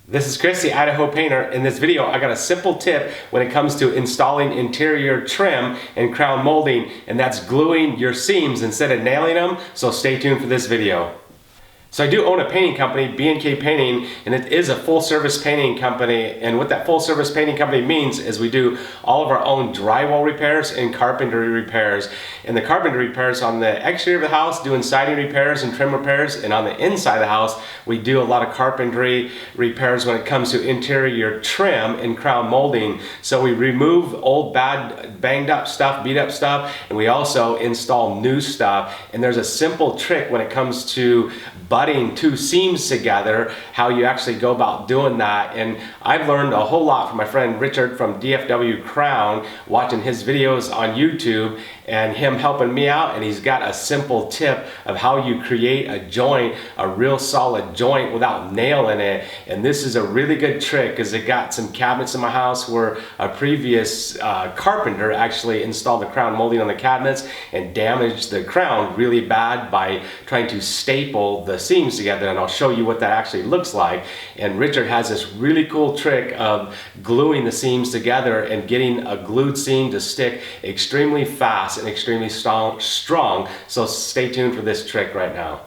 This is Chris, the Idaho Painter. In this video, I got a simple tip when it comes to installing interior trim and crown molding, and that's gluing your seams instead of nailing them, so stay tuned for this video. So I do own a painting company, B&K Painting, and it is a full-service painting company. And what that full-service painting company means is we do all of our own drywall repairs and carpentry repairs. And the carpentry repairs on the exterior of the house, doing siding repairs and trim repairs, and on the inside of the house, we do a lot of carpentry repairs when it comes to interior trim and crown molding. So we remove old, bad, banged up stuff, beat up stuff, and we also install new stuff. And there's a simple trick when it comes to butting two seams together, how you actually go about doing that. And I've learned a whole lot from my friend Richard from DFW Crown, watching his videos on YouTube and him helping me out, and he's got a simple tip of how you create a joint, a real solid joint without nailing it. And this is a really good trick because it got some cabinets in my house where a previous carpenter actually installed the crown molding on the cabinets and damaged the crown really bad by trying to staple the seams together, and I'll show you what that actually looks like. And Richard has this really cool trick of gluing the seams together and getting a glued seam to stick extremely fast and extremely strong. So stay tuned for this trick right now.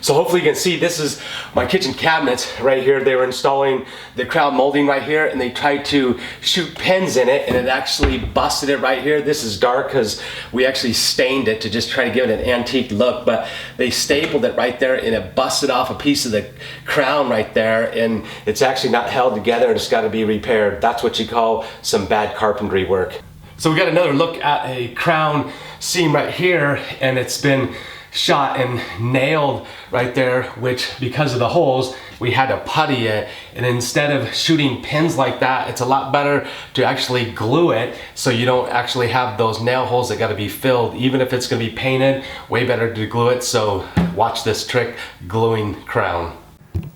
So hopefully you can see this is my kitchen cabinets right here. They were installing the crown molding right here, and they tried to shoot pins in it, and it actually busted it right here. This is dark because we actually stained it to just try to give it an antique look, but they stapled it right there and it busted off a piece of the crown right there, and it's actually not held together and it's got to be repaired. That's what you call some bad carpentry work. So we got another look at a crown seam right here, and it's been shot and nailed right there, which because of the holes we had to putty it. And instead of shooting pins like that, it's a lot better to actually glue it so you don't actually have those nail holes that got to be filled. Even if it's going to be painted, way better to glue it. So watch this trick, gluing crown.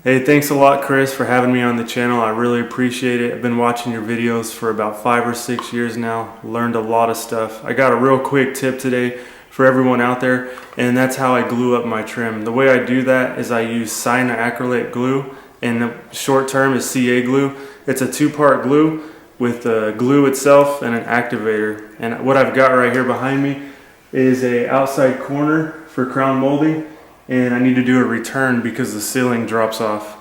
Hey, thanks a lot, Chris, for having me on the channel. I really appreciate it. I've been watching your videos for about 5 or 6 years now. Learned a lot of stuff. I got a real quick tip today for everyone out there, and that's how I glue up my trim. The way I do that is I use cyanoacrylate glue, and the short term is CA glue. It's a 2-part glue with the glue itself and an activator. And what I've got right here behind me is a outside corner for crown molding, and I need to do a return because the ceiling drops off.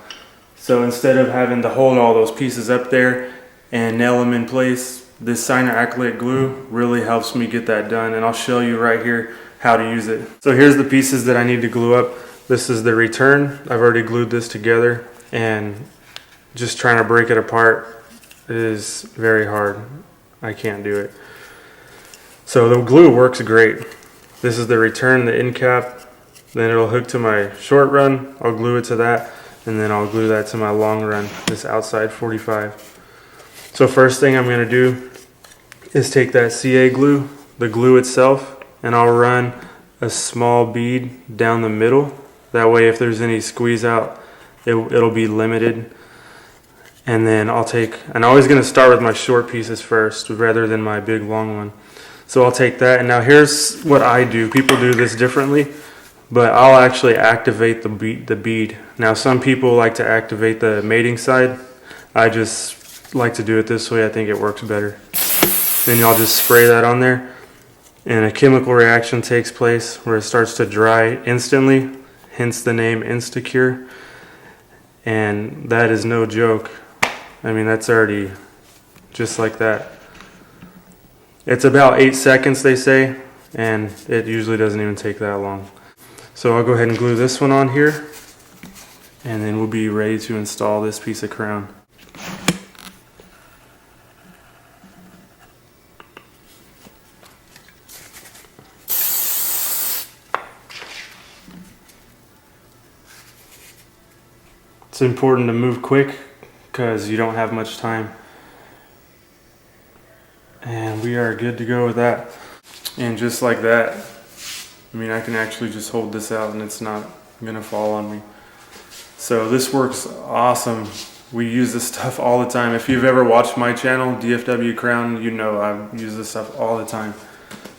So instead of having to hold all those pieces up there and nail them in place, this cyanoacrylate glue really helps me get that done, and I'll show you right here how to use it. So here's the pieces that I need to glue up. This is the return. I've already glued this together, and just trying to break it apart is very hard. I can't do it. So the glue works great. This is the return, the end cap. Then it'll hook to my short run. I'll glue it to that, and then I'll glue that to my long run, this outside 45. So first thing I'm going to do is take that CA glue, the glue itself, and I'll run a small bead down the middle. That way if there's any squeeze out, it'll be limited. And then I'm always going to start with my short pieces first rather than my big long one. So I'll take that, and now here's what I do. People do this differently, but I'll actually activate the bead. Now some people like to activate the mating side. I just like to do it this way. I think it works better. Then y'all just spray that on there, and a chemical reaction takes place where it starts to dry instantly, hence the name Instacure. And that is no joke. I mean, that's already just like that. It's about 8 seconds, they say, and it usually doesn't even take that long. So I'll go ahead and glue this one on here, and then we'll be ready to install this piece of crown. It's important to move quick because you don't have much time. And we are good to go with that. And just like that, I mean, I can actually just hold this out and it's not gonna fall on me. So this works awesome. We use this stuff all the time. If you've ever watched my channel, DFW Crown, you know I use this stuff all the time.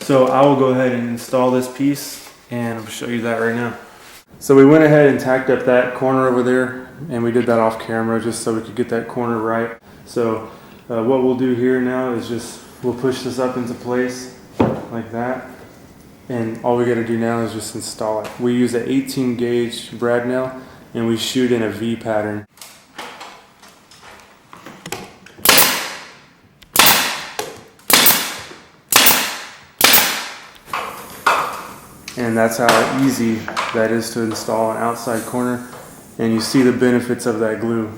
So I will go ahead and install this piece, and I'll show you that right now. So we went ahead and tacked up that corner over there and we did that off camera just so we could get that corner right. So what we'll do here now is just we'll push this up into place like that, and all we got to do now is just install it. We use an 18 gauge brad nail and we shoot in a V pattern. And that's how easy that is to install an outside corner, and you see the benefits of that glue.